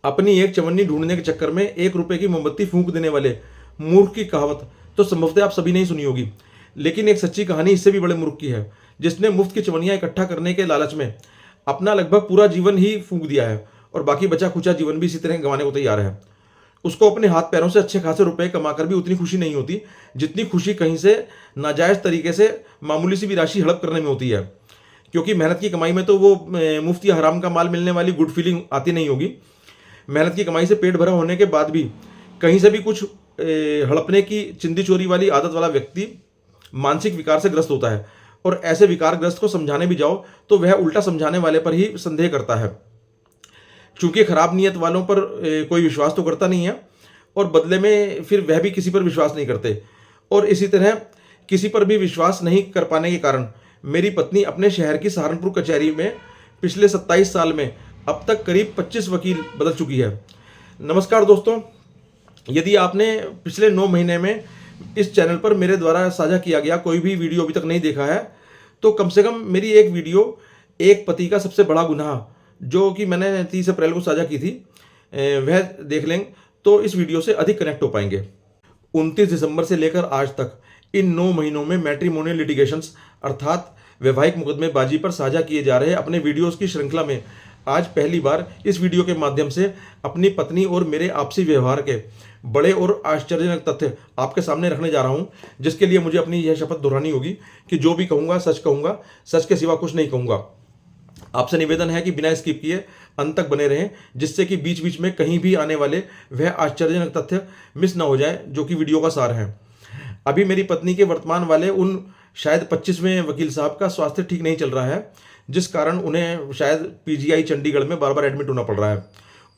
अपनी एक चवन्नी ढूंढने के चक्कर में 1 रुपए की मोमबत्ती फूंक देने वाले मूर्ख की कहावत तो संभवतः आप सभी ने ही सुनी होगी, लेकिन एक सच्ची कहानी इससे भी बड़े मूर्ख की है, जिसने मुफ्त की चवनियाँ इकट्ठा करने के लालच में अपना लगभग पूरा जीवन ही फूंक दिया है और बाकी बचा खुचा जीवन भी इसी तरह गंवाने को तैयार है। उसको अपने हाथ पैरों से अच्छे खासे रुपए कमाकर भी उतनी खुशी नहीं होती जितनी खुशी कहीं से नाजायज़ तरीके से मामूली सी भी राशि हड़प करने में होती है, क्योंकि मेहनत की कमाई में तो वो मुफ्त या हराम का माल मिलने वाली गुड फीलिंग आती नहीं होगी। मेहनत की कमाई से पेट भरा होने के बाद भी कहीं से भी कुछ हड़पने की चिंदी चोरी वाली आदत वाला व्यक्ति मानसिक विकार से ग्रस्त होता है, और ऐसे विकारग्रस्त को समझाने भी जाओ तो वह उल्टा समझाने वाले पर ही संदेह करता है। चूंकि खराब नीयत वालों पर कोई विश्वास तो करता नहीं है और बदले में फिर वह भी किसी पर विश्वास नहीं करते, और इसी तरह किसी पर भी विश्वास नहीं कर पाने के कारण मेरी पत्नी अपने शहर की सहारनपुर कचहरी में पिछले 27 साल में अब तक करीब 25 वकील बदल चुकी है। नमस्कार दोस्तों, यदि आपने पिछले 9 महीने में इस चैनल पर मेरे द्वारा साझा किया गया कोई भी वीडियो अभी तक नहीं देखा है, तो कम से कम मेरी एक वीडियो एक पति का सबसे बड़ा गुनाह जो कि मैंने 30 अप्रैल को साझा की थी वह देख लें तो इस वीडियो से अधिक कनेक्ट हो पाएंगे। 29 दिसंबर से लेकर आज तक इन 9 महीनों में मैट्रिमोनियल लिटिगेशंस अर्थात वैवाहिक मुकदमेबाजी पर साझा किए जा रहे अपने वीडियोस की श्रृंखला में आज पहली बार इस वीडियो के माध्यम से अपनी पत्नी और मेरे आपसी व्यवहार के बड़े और आश्चर्यजनक तथ्य आपके सामने रखने जा रहा हूं, जिसके लिए मुझे अपनी यह शपथ दोहरानी होगी कि जो भी कहूँगा, सच के सिवा कुछ नहीं कहूँगा। आपसे निवेदन है कि बिना स्किप किए अंत तक बने रहें, जिससे कि बीच बीच में कहीं भी आने वाले वह आश्चर्यजनक तथ्य मिस ना हो जाए जो कि वीडियो का सार है। अभी मेरी पत्नी के वर्तमान वाले उन शायद 25वें वकील साहब का स्वास्थ्य ठीक नहीं चल रहा है, जिस कारण उन्हें शायद पीजीआई चंडीगढ़ में बार बार एडमिट होना पड़ रहा है।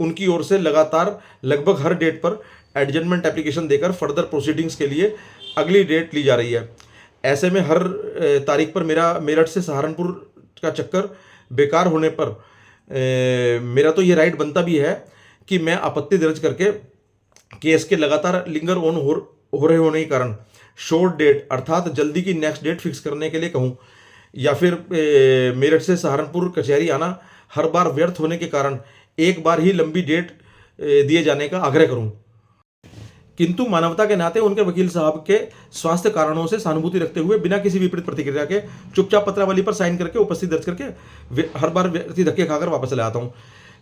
उनकी ओर से लगातार लगभग हर डेट पर एडजमेंट एप्लीकेशन देकर फर्दर प्रोसीडिंग्स के लिए अगली डेट ली जा रही है। ऐसे में हर तारीख पर मेरा मेरठ से सहारनपुर का चक्कर बेकार होने पर मेरा तो ये राइट बनता भी है कि मैं आपत्ति दर्ज करके केस के लगातार लिंगर ऑन हो रहे होने के कारण शॉर्ट डेट अर्थात जल्दी की नेक्स्ट डेट फिक्स करने के लिए कहूँ, या फिर मेरठ से सहारनपुर कचहरी आना हर बार व्यर्थ होने के कारण एक बार ही लंबी डेट दिए जाने का आग्रह करूं। किंतु मानवता के नाते उनके वकील साहब के स्वास्थ्य कारणों से सहानुभूति रखते हुए बिना किसी विपरीत प्रतिक्रिया के चुपचाप पत्रावली पर साइन करके उपस्थित दर्ज करके हर बार व्यक्ति धक्के खाकर वापस चले आता हूँ।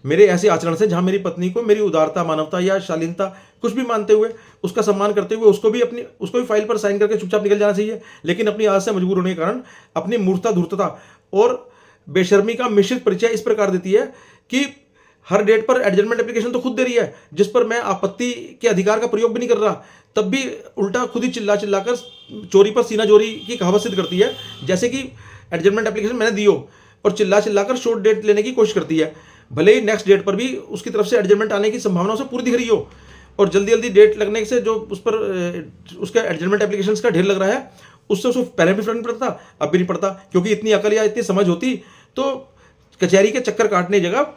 मेरे ऐसे आचरण से जहाँ मेरी पत्नी को मेरी उदारता, मानवता या शालीनता कुछ भी मानते हुए उसका सम्मान करते हुए उसको भी फाइल पर साइन करके चुपचाप निकल जाना चाहिए, लेकिन अपनी आदत से मजबूर होने के कारण अपनी मूर्खता, धूर्तता और बेशर्मी का मिश्रित परिचय इस प्रकार देती है कि हर डेट पर एडजमेंट एप्लीकेशन तो खुद दे रही है, जिस पर मैं आपत्ति के अधिकार का प्रयोग भी नहीं कर रहा, तब भी उल्टा खुद ही चिल्लाकर चोरी पर सीना जोरी की कहावत सिद्ध करती है, जैसे कि एडजमेंट एप्लीकेशन मैंने दी हो, और चिल्लाकर शॉर्ट डेट लेने की कोशिश करती है, भले ही नेक्स्ट डेट पर भी उसकी तरफ से एडजमेंट आने की संभावना उसे पूरी दिख रही हो, और जल्दी डेट लगने से जो उस पर उसका एडजमेंट एप्लीकेशन का ढेर लग रहा है उससे उसको पहले भी फर्क नहीं पड़ता, अब भी नहीं पड़ता, क्योंकि इतनी अकल या इतनी समझ होती तो कचहरी के चक्कर काटने की जगह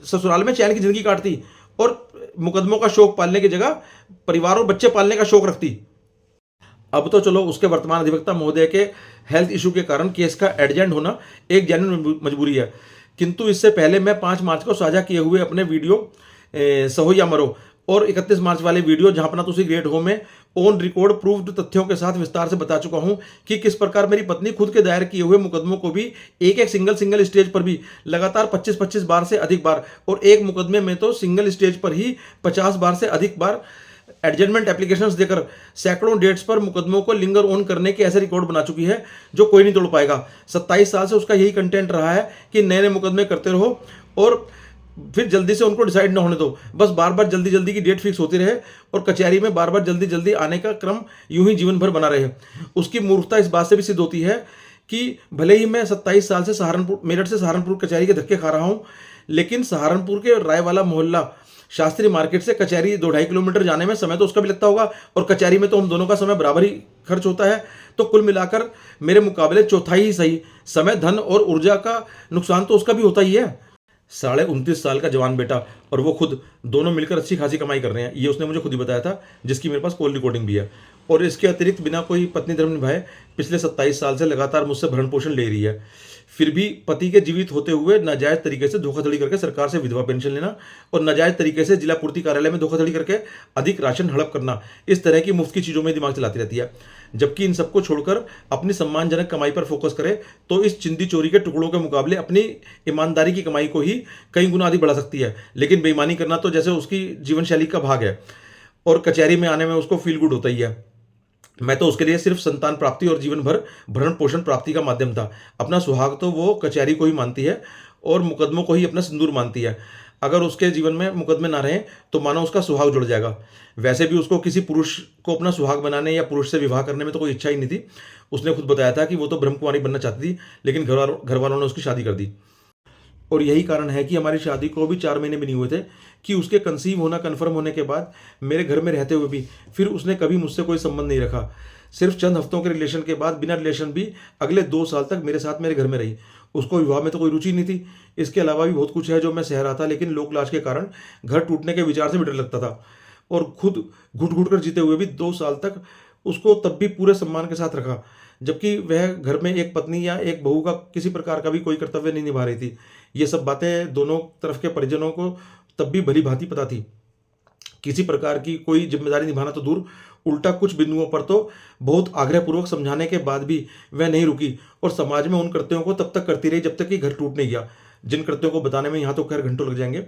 ससुराल में चैन की जिंदगी काटती और मुकदमों का शौक पालने की जगह परिवार और बच्चे पालने का शौक रखती। अब तो चलो उसके वर्तमान अधिवक्ता महोदय के हेल्थ इशू के कारण केस का एडजेंट होना एक जेन्युइन मजबूरी है, किंतु इससे पहले मैं 5 मार्च को साझा किए हुए अपने वीडियो सहो या मरो और 31 मार्च वाले वीडियो जहां अपना तुसी ग्रेट हो में ऑन रिकॉर्ड प्रूव्ड तथ्यों के साथ विस्तार से बता चुका हूं कि किस प्रकार मेरी पत्नी खुद के दायर किए हुए मुकदमों को भी एक सिंगल स्टेज पर भी लगातार 25 बार से अधिक बार, और एक मुकदमे में तो सिंगल स्टेज पर ही 50 बार से अधिक बार एडजमेंट एप्लीकेशंस देकर सैकड़ों डेट्स पर मुकदमों को लिंगर ऑन करने के ऐसे रिकॉर्ड बना चुकी है जो कोई नहीं तोड़ पाएगा। 27 साल से उसका यही कंटेंट रहा है कि नए नए मुकदमे करते रहो और फिर जल्दी से उनको डिसाइड ना होने दो, बस बार बार जल्दी की डेट फिक्स होती रहे और कचहरी में बार बार जल्दी आने का क्रम यूं ही जीवन भर बना रहे। उसकी मूर्खता इस बात से भी सिद्ध होती है कि भले ही मैं 27 साल से मेरठ से सहारनपुर कचहरी के धक्के खा रहा हूं, लेकिन सहारनपुर के रायवाला मोहल्ला शास्त्री मार्केट से कचहरी 2-2.5 किलोमीटर जाने में समय तो उसका भी लगता होगा, और कचहरी में तो हम दोनों का समय बराबर ही खर्च होता है, तो कुल मिलाकर मेरे मुकाबले चौथाई ही सही समय, धन और ऊर्जा का नुकसान तो उसका भी होता ही है। 29.5 साल का जवान बेटा और वो खुद दोनों मिलकर अच्छी खासी कमाई कर रहे हैं, ये उसने मुझे खुद ही बताया था, जिसकी मेरे पास कॉल रिकॉर्डिंग भी है। और इसके अतिरिक्त बिना कोई पत्नी धर्म निभाए पिछले 27 साल से लगातार मुझसे भरण पोषण ले रही है। फिर भी पति के जीवित होते हुए नाजायज तरीके से धोखाधड़ी करके सरकार से विधवा पेंशन लेना और नाजायज तरीके से जिला पूर्ति कार्यालय में धोखाधड़ी करके अधिक राशन हड़प करना, इस तरह की मुफ्त की चीज़ों में दिमाग चलाती रहती है। जबकि इन सबको छोड़कर अपनी सम्मानजनक कमाई पर फोकस करे तो इस चिंदी चोरी के टुकड़ों के मुकाबले अपनी ईमानदारी की कमाई को ही कई गुना अधिक बढ़ा सकती है। लेकिन बेईमानी करना तो जैसे उसकी जीवन शैली का भाग है और कचहरी में आने में उसको फील गुड होता ही है। मैं तो उसके लिए सिर्फ संतान प्राप्ति और जीवन भर भरण पोषण प्राप्ति का माध्यम था। अपना सुहाग तो वो कचहरी को ही मानती है और मुकदमों को ही अपना सिंदूर मानती है। अगर उसके जीवन में मुकदमे ना रहें तो मानो उसका सुहाग जुड़ जाएगा। वैसे भी उसको किसी पुरुष को अपना सुहाग बनाने या पुरुष से विवाह करने में तो कोई इच्छा ही नहीं थी। उसने खुद बताया था कि वो तो ब्रह्मकुमारी बनना चाहती थी, लेकिन घर वालों ने उसकी शादी कर दी। और यही कारण है कि हमारी शादी को भी 4 महीने भी नहीं हुए थे कि उसके कंसीव होना कन्फर्म होने के बाद मेरे घर में रहते हुए भी फिर उसने कभी मुझसे कोई संबंध नहीं रखा। सिर्फ चंद हफ्तों के रिलेशन के बाद बिना रिलेशन भी अगले 2 साल तक मेरे साथ मेरे घर में रही। उसको विवाह में तो कोई रुचि नहीं थी। इसके अलावा भी बहुत कुछ है जो मैं सह रहा था, लेकिन लोक लाज के कारण घर टूटने के विचार से भी डर लगता था। और खुद घुट घुट कर जीते हुए भी 2 साल तक उसको तब भी पूरे सम्मान के साथ रखा, जबकि वह घर में एक पत्नी या एक बहू का किसी प्रकार का भी कोई कर्तव्य नहीं निभा रही थी। ये सब बातें दोनों तरफ के परिजनों को तब भी भली भांति पता थी। किसी प्रकार की कोई जिम्मेदारी निभाना तो दूर, उल्टा कुछ बिंदुओं पर तो बहुत आग्रहपूर्वक समझाने के बाद भी वह नहीं रुकी और समाज में उन कृत्यों को तब तक करती रही जब तक कि घर टूट नहीं गया, जिन कृत्यों को बताने में यहाँ तो खैर घंटों लग जाएंगे।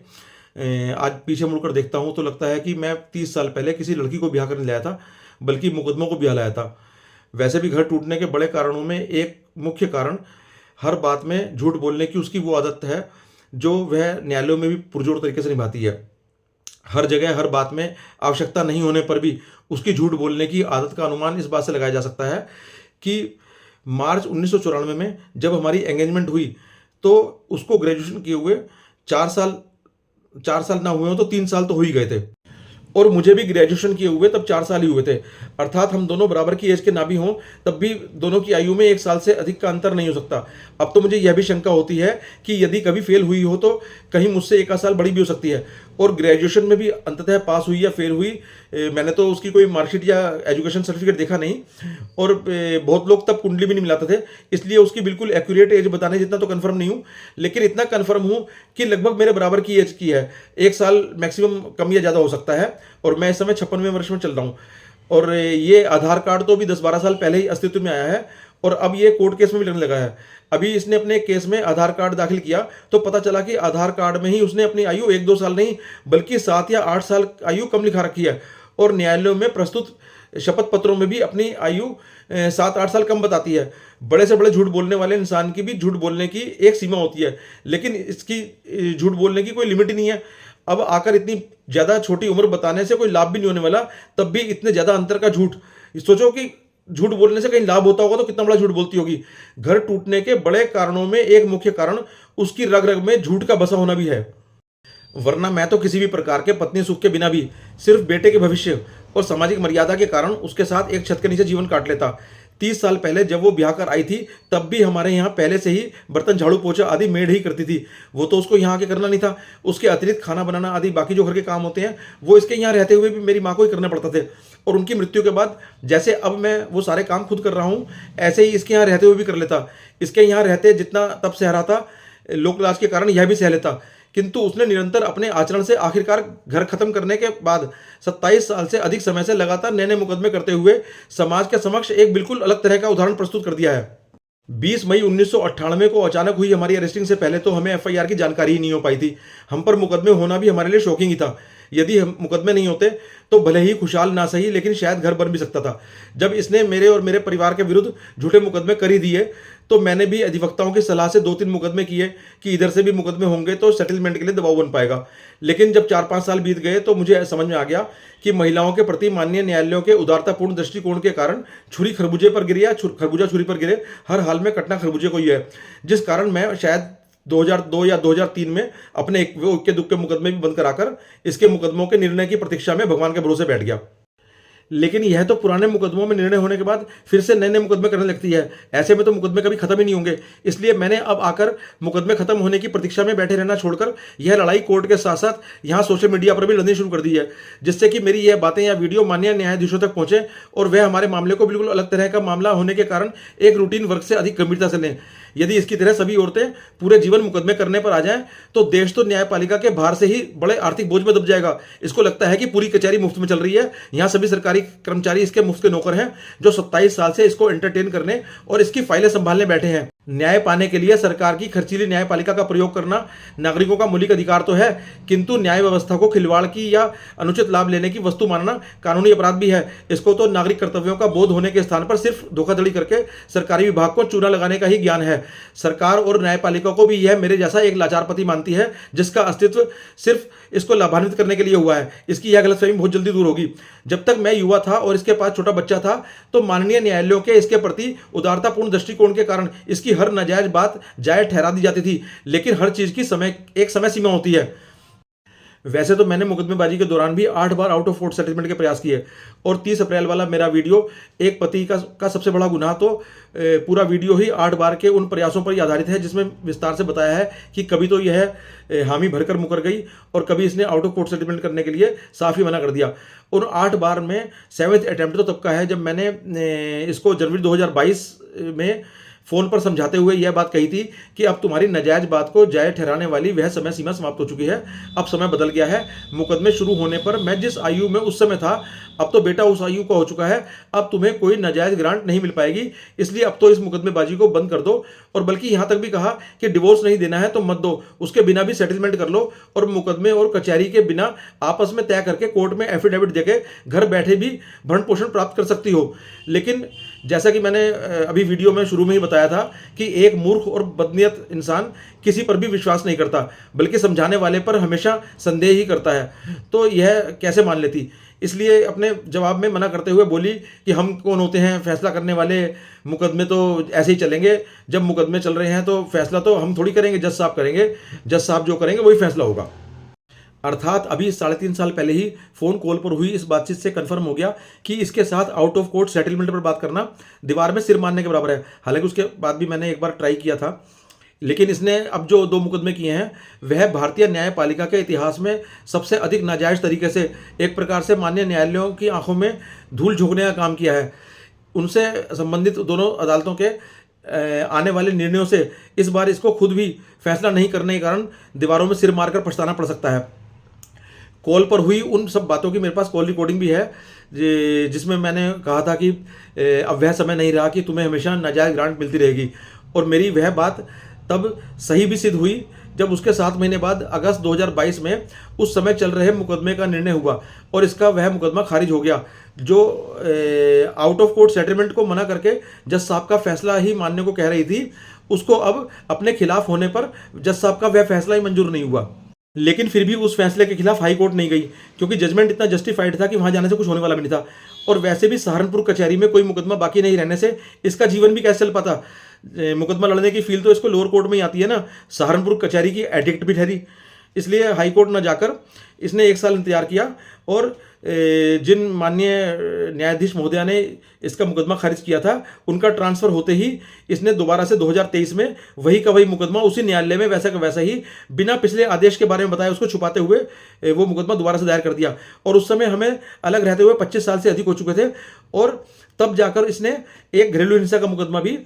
आज पीछे मुड़कर देखता हूँ तो लगता है कि मैं 30 साल पहले किसी लड़की को ब्याह करने लाया था, बल्कि मुकदमों को ब्याह लाया था। वैसे भी घर टूटने के बड़े कारणों में एक मुख्य कारण हर बात में झूठ बोलने की उसकी वो आदत है जो वह न्यायालयों में भी पुरजोर तरीके से निभाती है। हर जगह हर बात में आवश्यकता नहीं होने पर भी उसकी झूठ बोलने की आदत का अनुमान इस बात से लगाया जा सकता है कि मार्च 1994 में जब हमारी एंगेजमेंट हुई तो उसको ग्रेजुएशन किए हुए 4 साल ना हुए हो तो 3 साल तो हो ही गए थे, और मुझे भी ग्रेजुएशन किए हुए तब 4 साल ही हुए थे। अर्थात हम दोनों बराबर की एज के ना भी हों तब भी दोनों की आयु में 1 साल से अधिक का अंतर नहीं हो सकता। अब तो मुझे यह भी शंका होती है कि यदि कभी फेल हुई हो तो कहीं मुझसे 1 साल बड़ी भी हो सकती है। और ग्रेजुएशन में भी अंततः पास हुई या फेल हुई, मैंने तो उसकी कोई मार्कशीट या एजुकेशन सर्टिफिकेट देखा नहीं, और बहुत लोग तब कुंडली भी नहीं मिलाते थे, इसलिए उसकी बिल्कुल एक्यूरेट एज बताने जितना तो कंफर्म नहीं हूँ, लेकिन इतना कंफर्म हूँ कि लगभग मेरे बराबर की एज की है। 1 साल मैक्सिमम कम या ज़्यादा हो सकता है, और मैं इस समय 56वें वर्ष में चल रहा हूँ। और ये आधार कार्ड तो अभी 10-12 साल पहले ही अस्तित्व में आया है और अब ये कोर्ट केस में भी लगने लगा है। अभी इसने अपने केस में आधार कार्ड दाखिल किया तो पता चला कि आधार कार्ड में ही उसने अपनी आयु 1-2 साल नहीं बल्कि 7 या 8 साल आयु कम लिखा रखी है, और न्यायालयों में प्रस्तुत शपथ पत्रों में भी अपनी आयु 7-8 साल कम बताती है। बड़े से बड़े झूठ बोलने वाले इंसान की भी झूठ बोलने की एक सीमा होती है, लेकिन इसकी झूठ बोलने की कोई लिमिट ही नहीं है। अब आकर इतनी ज़्यादा छोटी उम्र बताने से कोई लाभ भी नहीं होने वाला, तब भी इतने ज़्यादा अंतर का झूठ। सोचो कि झूठ बोलने से कहीं लाभ होता होगा तो कितना बड़ा झूठ बोलती होगी। घर टूटने के बड़े कारणों में एक मुख्य कारण उसकी रग रग में झूठ का बसा होना भी है। वरना मैं तो किसी भी प्रकार के पत्नी सुख के बिना भी सिर्फ बेटे के भविष्य और सामाजिक मर्यादा के कारण उसके साथ एक छत के नीचे जीवन काट लेता। 30 साल पहले जब वो ब्याह कर आई थी तब भी हमारे यहाँ पहले से ही बर्तन झाड़ू पोछा आदि मेड ही करती थी। वो तो उसको यहाँ आके करना नहीं था, उसके अतिरिक्त खाना बनाना आदि बाकी जो घर के काम होते हैं वो इसके यहाँ रहते हुए भी मेरी माँ को ही करने पड़ता थे। और उनकी मृत्यु के बाद जैसे अब मैं वो सारे काम खुद कर रहा हूँ, ऐसे ही इसके यहाँ रहते हुए भी कर लेता। इसके यहाँ रहते जितना तब सह रहा था, लोक लाज के कारण यह भी सह लेता, किंतु उसने निरंतर अपने आचरण से आखिरकार घर खत्म करने के बाद 27 साल से अधिक समय से लगातार नए नए मुकदमे करते हुए समाज के समक्ष एक बिल्कुल अलग तरह का उदाहरण प्रस्तुत कर दिया है। 20 मई 1998 को अचानक हुई हमारी अरेस्टिंग से पहले तो हमें एफआईआर की जानकारी ही नहीं हो पाई थी। हम पर मुकदमे होना भी हमारे लिए शॉकिंग ही था। यदि हम मुकदमे नहीं होते तो भले ही खुशहाल ना सही लेकिन शायद घर बन भी सकता था। जब इसने मेरे और मेरे परिवार के विरुद्ध झूठे मुकदमे कर ही दिए तो मैंने भी अधिवक्ताओं की सलाह से 2-3 मुकदमे किए कि इधर से भी मुकदमे होंगे तो सेटलमेंट के लिए दबाव बन पाएगा। लेकिन जब 4-5 साल बीत गए तो मुझे समझ में आ गया कि महिलाओं के प्रति माननीय न्यायालयों के उदारतापूर्ण दृष्टिकोण के कारण छुरी खरबूजे पर गिरे या खरबूजा छुरी पर गिरे, हर हाल में कटना खरबूजे को ही है। जिस कारण मैं शायद 2002 या 2003 में अपने इक्के दुक्के मुकदमे भी बंद कराकर इसके मुकदमों के निर्णय की प्रतीक्षा में भगवान के भरोसे बैठ गया। लेकिन यह तो पुराने मुकदमों में निर्णय होने के बाद फिर से नए नए मुकदमे करने लगती है। ऐसे में तो मुकदमे कभी खत्म ही नहीं होंगे। इसलिए मैंने अब आकर मुकदमे खत्म होने की प्रतीक्षा में बैठे रहना छोड़कर यह लड़ाई कोर्ट के साथ साथ यहाँ सोशल मीडिया पर भी लड़नी शुरू कर दी है, जिससे कि मेरी यह बातें या वीडियो माननीय न्यायाधीशों तक पहुंचे और वह हमारे मामले को बिल्कुल अलग तरह का मामला होने के कारण एक रूटीन वर्क से अधिक गंभीरता से लें। यदि इसकी तरह सभी औरतें पूरे जीवन मुकदमे करने पर आ जाएं तो देश तो न्यायपालिका के भार से ही बड़े आर्थिक बोझ में दब जाएगा। इसको लगता है कि पूरी कचहरी मुफ्त में चल रही है, यहाँ सभी सरकारी कर्मचारी इसके मुफ्त के नौकर हैं जो 27 साल से इसको एंटरटेन करने और इसकी फाइलें संभालने बैठे हैं। न्याय पाने के लिए सरकार की खर्चीली न्यायपालिका का प्रयोग करना नागरिकों का मौलिक अधिकार तो है, किंतु न्याय व्यवस्था को खिलवाड़ की या अनुचित लाभ लेने की वस्तु मानना कानूनी अपराध भी है। इसको तो नागरिक कर्तव्यों का बोध होने के स्थान पर सिर्फ धोखाधड़ी करके सरकारी विभाग को चूना लगाने का ही ज्ञान है। सरकार और न्यायपालिका को भी यह मेरे जैसा एक लाचार पति मानती है जिसका अस्तित्व सिर्फ इसको लाभान्वित करने के लिए हुआ है। इसकी यह गलतफहमी बहुत जल्दी दूर होगी। जब तक मैं युवा था और इसके पास छोटा बच्चा था तो माननीय न्यायालयों के इसके प्रति उदारतापूर्ण दृष्टिकोण के कारण इसकी हर नाजायज बात जायज ठहरा दी जाती थी, लेकिन हर चीज की एक समय सीमा होती है। वैसे तो मैंने मुकदमेबाजी के दौरान भी 8 बार आउट ऑफ कोर्ट सेटलमेंट के प्रयास किए और 30 अप्रैल वाला मेरा वीडियो एक पति का सबसे बड़ा गुनाह, तो पूरा वीडियो ही 8 बार के उन प्रयासों पर ही आधारित है जिसमें विस्तार से बताया है कि कभी तो यह हामी भरकर मुकर गई और कभी इसने आउट ऑफ कोर्ट सेटलमेंट करने के लिए साफ ही मना कर दिया। उन 8 बार में 7th अटेम्प्ट तो तब का है जब मैंने इसको जनवरी 2022 में फोन पर समझाते हुए यह बात कही थी कि अब तुम्हारी नाजायज बात को जायज ठहराने वाली वह समय सीमा समाप्त हो चुकी है, अब समय बदल गया है। मुकदमे शुरू होने पर मैं जिस आयु में उस समय था अब तो बेटा उस आयु का हो चुका है, अब तुम्हें कोई नाजायज ग्रांट नहीं मिल पाएगी, इसलिए अब तो इस मुकदमेबाजी को बंद कर दो। और बल्कि यहाँ तक भी कहा कि डिवोर्स नहीं देना है तो मत दो, उसके बिना भी सेटलमेंट कर लो और मुकदमे और कचहरी के बिना आपस में तय करके कोर्ट में एफिडेविट देके घर बैठे भी भरण पोषण प्राप्त कर सकती हो। लेकिन जैसा कि मैंने अभी वीडियो में शुरू में ही बताया था कि एक मूर्ख और बदनीयत इंसान किसी पर भी विश्वास नहीं करता बल्कि समझाने वाले पर हमेशा संदेह ही करता है, तो यह कैसे मान लेती। इसलिए अपने जवाब में मना करते हुए बोली कि हम कौन होते हैं फैसला करने वाले, मुकदमे तो ऐसे ही चलेंगे, जब मुकदमे चल रहे हैं तो फैसला तो हम थोड़ी करेंगे, जज साहब करेंगे, जज साहब जो करेंगे वही फैसला होगा। अर्थात अभी 3.5 साल पहले ही फोन कॉल पर हुई इस बातचीत से कंफर्म हो गया कि इसके साथ आउट ऑफ कोर्ट सेटलमेंट पर बात करना दीवार में सिर मारने के बराबर है। हालांकि उसके बाद भी मैंने एक बार ट्राई किया था, लेकिन इसने अब जो 2 मुकदमे किए हैं वह भारतीय न्यायपालिका के इतिहास में सबसे अधिक नाजायज तरीके से एक प्रकार से माननीय न्यायालयों की आंखों में धूल झोंकने का काम किया है। उनसे संबंधित दोनों अदालतों के आने वाले निर्णयों से इस बार इसको खुद भी फैसला नहीं करने के कारण दीवारों में सिर मारकर पछताना पड़ सकता है। कॉल पर हुई उन सब बातों की मेरे पास कॉल रिकॉर्डिंग भी है जिसमें मैंने कहा था कि अब वह समय नहीं रहा कि तुम्हें हमेशा नाजायज ग्रांट मिलती रहेगी, और मेरी वह बात तब सही भी सिद्ध हुई जब उसके 7 महीने बाद अगस्त 2022 में उस समय चल रहे मुकदमे का निर्णय हुआ और इसका वह मुकदमा खारिज हो गया जो आउट ऑफ कोर्ट सेटलमेंट को मना करके जज साहब का फैसला ही मानने को कह रही थी। उसको अब अपने खिलाफ होने पर जज साहब का वह फैसला ही मंजूर नहीं हुआ, लेकिन फिर भी उस फैसले के खिलाफ हाई कोर्ट नहीं गई क्योंकि जजमेंट इतना जस्टिफाइड था कि वहां जाने से कुछ होने वाला भी नहीं था। और वैसे भी सहारनपुर कचहरी में कोई मुकदमा बाकी नहीं रहने से इसका जीवन भी कैसे चल पाता। मुकदमा लड़ने की फील तो इसको लोअर कोर्ट में ही आती है ना, सहारनपुर कचहरी की एडिक्ट भी ठहरी। इसलिए हाई कोर्ट न जाकर इसने 1 साल इंतजार किया और जिन माननीय न्यायाधीश महोदया ने इसका मुकदमा खारिज किया था उनका ट्रांसफर होते ही इसने दोबारा से 2023 में वही का वही मुकदमा उसी न्यायालय में वैसा का वैसा ही बिना पिछले आदेश के बारे में बताया उसको छुपाते हुए वो मुकदमा दोबारा से दायर कर दिया। और उस समय हमें अलग रहते हुए 25 साल से अधिक हो चुके थे और तब जाकर इसने एक घरेलू हिंसा का मुकदमा भी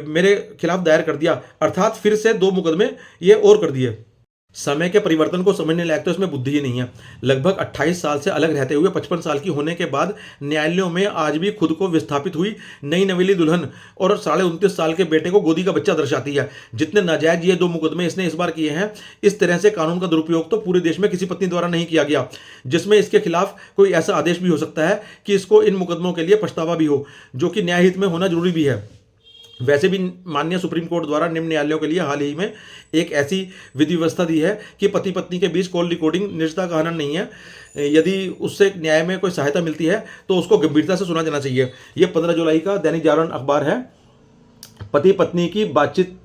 मेरे खिलाफ दायर कर दिया, अर्थात फिर से 2 मुकदमे ये और कर दिए। समय के परिवर्तन को समझने लायक तो इसमें बुद्धि ही नहीं है। लगभग 28 साल से अलग रहते हुए 55 साल की होने के बाद न्यायालयों में आज भी खुद को विस्थापित हुई नई नवेली दुल्हन और 29.5 साल के बेटे को गोदी का बच्चा दर्शाती है। जितने नाजायज ये 2 मुकदमे इसने इस बार किए हैं, इस तरह से कानून का दुरुपयोग तो पूरे देश में किसी पत्नी द्वारा नहीं किया गया जिसमें इसके खिलाफ कोई ऐसा आदेश भी हो सकता है कि इसको इन मुकदमों के लिए पछतावा भी हो, जो कि न्यायहित में होना जरूरी भी है। वैसे भी माननीय सुप्रीम कोर्ट द्वारा निम्न न्यायालयों के लिए हाल ही में एक ऐसी विधि व्यवस्था दी है कि पति पत्नी के बीच कॉल रिकॉर्डिंग निजता का हनन नहीं है। यदि उससे न्याय में कोई सहायता मिलती है तो उसको गंभीरता से सुना जाना चाहिए। यह 15 जुलाई का दैनिक जागरण अखबार है। पति पत्नी की बातचीत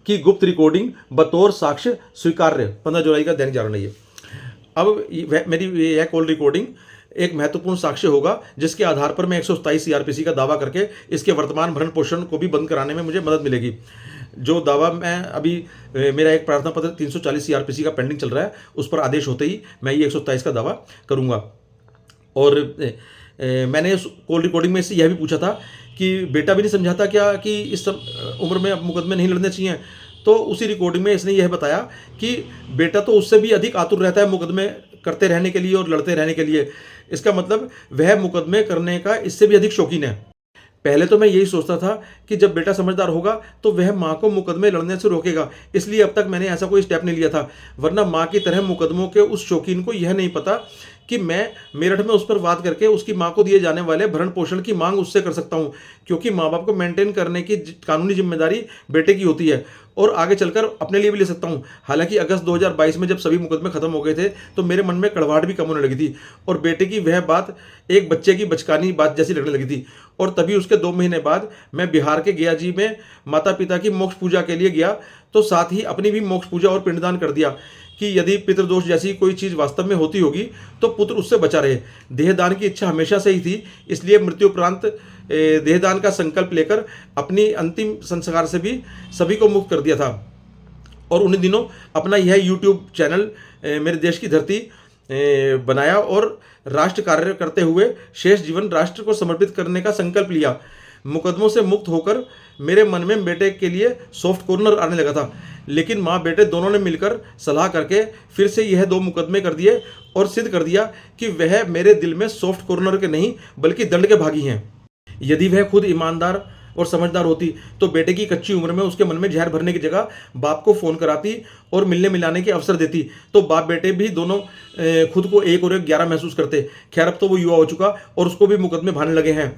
की गुप्त रिकॉर्डिंग बतौर साक्ष्य स्वीकार्य, 15 जुलाई का दैनिक जागरण है ये। अब मेरी यह कॉल रिकॉर्डिंग एक महत्वपूर्ण साक्ष्य होगा जिसके आधार पर मैं 127 सीआरपीसी का दावा करके इसके वर्तमान भरण पोषण को भी बंद कराने में मुझे मदद मिलेगी। जो दावा मैं अभी मेरा एक प्रार्थना पत्र 340 सीआरपीसी का पेंडिंग चल रहा है, उस पर आदेश होते ही मैं ये 127 का दावा करूंगा। और मैंने उस कॉल रिकॉर्डिंग में इससे यह भी पूछा था कि बेटा भी नहीं समझाता क्या कि इस उम्र में अब मुकदमे नहीं लड़ने चाहिए। तो उसी रिकॉर्डिंग में इसने यह बताया कि बेटा तो उससे भी अधिक आतुर रहता है मुकदमे करते रहने के लिए और लड़ते रहने के लिए। इसका मतलब वह मुकदमे करने का इससे भी अधिक शौकीन है। पहले तो मैं यही सोचता था कि जब बेटा समझदार होगा तो वह माँ को मुकदमे लड़ने से रोकेगा, इसलिए अब तक मैंने ऐसा कोई स्टेप नहीं लिया था। वरना माँ की तरह मुकदमों के उस शौकीन को यह नहीं पता कि मैं मेरठ में उस पर वाद करके उसकी माँ को दिए जाने वाले भरण पोषण की मांग उससे कर सकता हूँ, क्योंकि माँ बाप को मेंटेन करने की कानूनी जिम्मेदारी बेटे की होती है और आगे चलकर अपने लिए भी ले सकता हूँ। हालांकि अगस्त 2022 में जब सभी मुकदमे खत्म हो गए थे तो मेरे मन में कड़वाहट भी कम होने लगी थी और बेटे की वह बात एक बच्चे की बचकानी बात जैसी लगने लगी थी। और तभी उसके 2 महीने बाद मैं बिहार के गया जी में माता पिता की मोक्ष पूजा के लिए गया, तो साथ ही अपनी भी मोक्ष पूजा और पिंडदान कर दिया कि यदि पितृदोष जैसी कोई चीज़ वास्तव में होती होगी तो पुत्र उससे बचा रहे। देहदान की इच्छा हमेशा से ही थी, इसलिए मृत्यु उपरांत देहदान का संकल्प लेकर अपनी अंतिम संस्कार से भी सभी को मुक्त कर दिया था। और उन्हीं दिनों अपना यह यूट्यूब चैनल मेरे देश की धरती बनाया और राष्ट्र कार्य करते हुए शेष जीवन राष्ट्र को समर्पित करने का संकल्प लिया। मुकदमों से मुक्त होकर मेरे मन में बेटे के लिए सॉफ्ट कॉर्नर आने लगा था, लेकिन माँ बेटे दोनों ने मिलकर सलाह करके फिर से यह 2 मुकदमे कर दिए और सिद्ध कर दिया कि वह मेरे दिल में सॉफ्ट कॉर्नर के नहीं बल्कि दंड के भागी हैं। यदि वह खुद ईमानदार और समझदार होती तो बेटे की कच्ची उम्र में उसके मन में जहर भरने की जगह बाप को फ़ोन कराती और मिलने मिलाने के अवसर देती, तो बाप बेटे भी दोनों खुद को 1 और 1 11 महसूस करते। खैर अब तो वो युवा हो चुका और उसको भी मुकदमे भाने लगे हैं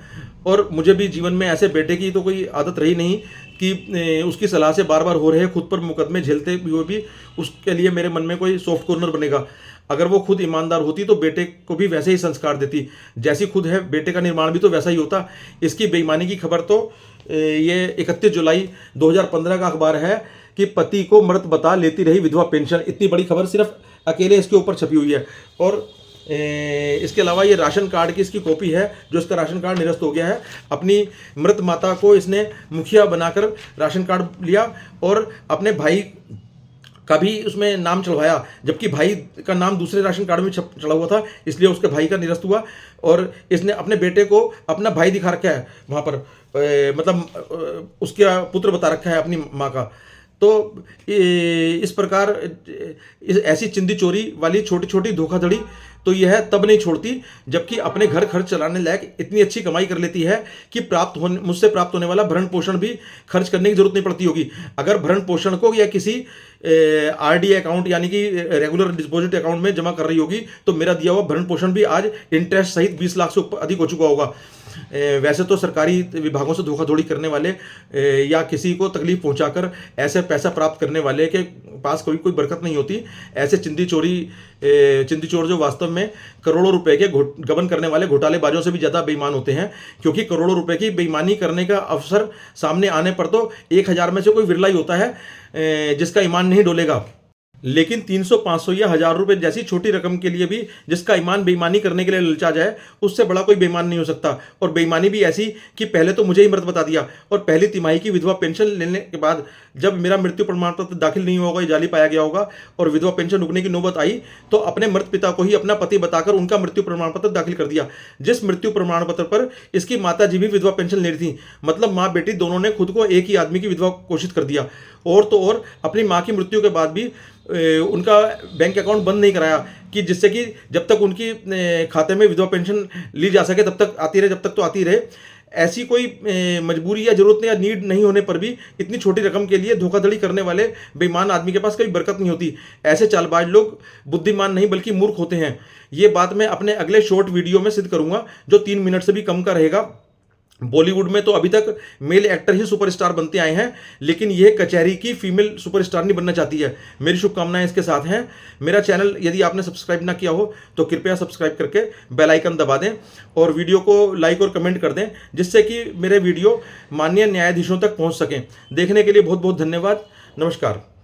और मुझे भी जीवन में ऐसे बेटे की तो कोई आदत रही नहीं कि उसकी सलाह से बार बार हो रहे खुद पर मुकदमे झेलते हुए भी उसके लिए मेरे मन में कोई सॉफ्ट कॉर्नर बनेगा। अगर वो खुद ईमानदार होती तो बेटे को भी वैसे ही संस्कार देती जैसी खुद है, बेटे का निर्माण भी तो वैसा ही होता। इसकी बेईमानी की खबर तो ये 31 जुलाई 2015 का अखबार है कि पति को मृत बता लेती रही विधवा पेंशन। इतनी बड़ी खबर सिर्फ अकेले इसके ऊपर छपी हुई है। और इसके अलावा ये राशन कार्ड की इसकी कॉपी है, जो इसका राशन कार्ड निरस्त हो गया है। अपनी मृत माता को इसने मुखिया बनाकर राशन कार्ड लिया और अपने भाई का भी उसमें नाम चढ़वाया, जबकि भाई का नाम दूसरे राशन कार्ड में चढ़ा हुआ था, इसलिए उसके भाई का निरस्त हुआ। और इसने अपने बेटे को अपना भाई दिखा रखा है वहाँ पर, मतलब उसका पुत्र बता रखा है अपनी माँ का। तो इस प्रकार ऐसी चिंदी चोरी वाली छोटी छोटी धोखाधड़ी तो यह तब नहीं छोड़ती जबकि अपने घर खर्च चलाने लायक इतनी अच्छी कमाई कर लेती है कि मुझसे प्राप्त होने वाला भरण पोषण भी खर्च करने की जरूरत नहीं पड़ती होगी। अगर भरण पोषण को या किसी आरडी अकाउंट यानी कि रेगुलर डिपॉजिट अकाउंट में जमा कर रही होगी तो मेरा दिया हुआ भरण पोषण भी आज इंटरेस्ट सहित 20 लाख से अधिक हो चुका होगा। वैसे तो सरकारी विभागों से धोखाधड़ी करने वाले या किसी को तकलीफ पहुंचाकर ऐसे पैसा प्राप्त करने वाले के पास कोई बरकत नहीं होती। ऐसे चिंदी चोर जो वास्तव में करोड़ों रुपए के गबन करने वाले घोटालेबाजों से भी ज़्यादा बेईमान होते हैं, क्योंकि करोड़ों रुपए की बेईमानी करने का अवसर सामने आने पर तो 1000 में से कोई विरला ही होता है जिसका ईमान नहीं डोलेगा। लेकिन 300, 500 या 1000 रुपए जैसी छोटी रकम के लिए भी जिसका ईमान बेईमानी करने के लिए ललचा जाए, उससे बड़ा कोई बेईमान नहीं हो सकता। और बेईमानी भी ऐसी कि पहले तो मुझे ही मृत बता दिया और पहली तिमाही की विधवा पेंशन लेने के बाद जब मेरा मृत्यु प्रमाण पत्र दाखिल नहीं होगा, जाली पाया गया होगा और विधवा पेंशन रुकने की नौबत आई तो अपने मृत पिता को ही अपना पति बताकर उनका मृत्यु प्रमाण पत्र दाखिल कर दिया, जिस मृत्यु प्रमाण पत्र पर इसकी माता जी भी विधवा पेंशन ले रही थी। मतलब माँ बेटी दोनों ने खुद को एक ही आदमी की विधवा घोषित कर दिया। और तो और अपनी माँ की मृत्यु के बाद भी उनका बैंक अकाउंट बंद नहीं कराया कि जिससे कि जब तक उनकी खाते में विधवा पेंशन ली जा सके तब तक आती रहे, जब तक तो आती रहे। ऐसी कोई मजबूरी या जरूरत या नीड नहीं होने पर भी इतनी छोटी रकम के लिए धोखाधड़ी करने वाले बेईमान आदमी के पास कोई बरकत नहीं होती। ऐसे चालबाज लोग बुद्धिमान नहीं बल्कि मूर्ख होते हैं। ये बात मैं अपने अगले शॉर्ट वीडियो में सिद्ध करूंगा जो 3 मिनट से भी कम का रहेगा। बॉलीवुड में तो अभी तक मेल एक्टर ही सुपरस्टार बनते आए हैं, लेकिन यह कचहरी की फीमेल सुपरस्टार नहीं बनना चाहती है। मेरी शुभकामनाएं इसके साथ हैं। मेरा चैनल यदि आपने सब्सक्राइब ना किया हो तो कृपया सब्सक्राइब करके बेल आइकन दबा दें और वीडियो को लाइक और कमेंट कर दें, जिससे कि मेरे वीडियो माननीय न्यायाधीशों तक पहुंच सकें। देखने के लिए बहुत बहुत धन्यवाद। नमस्कार।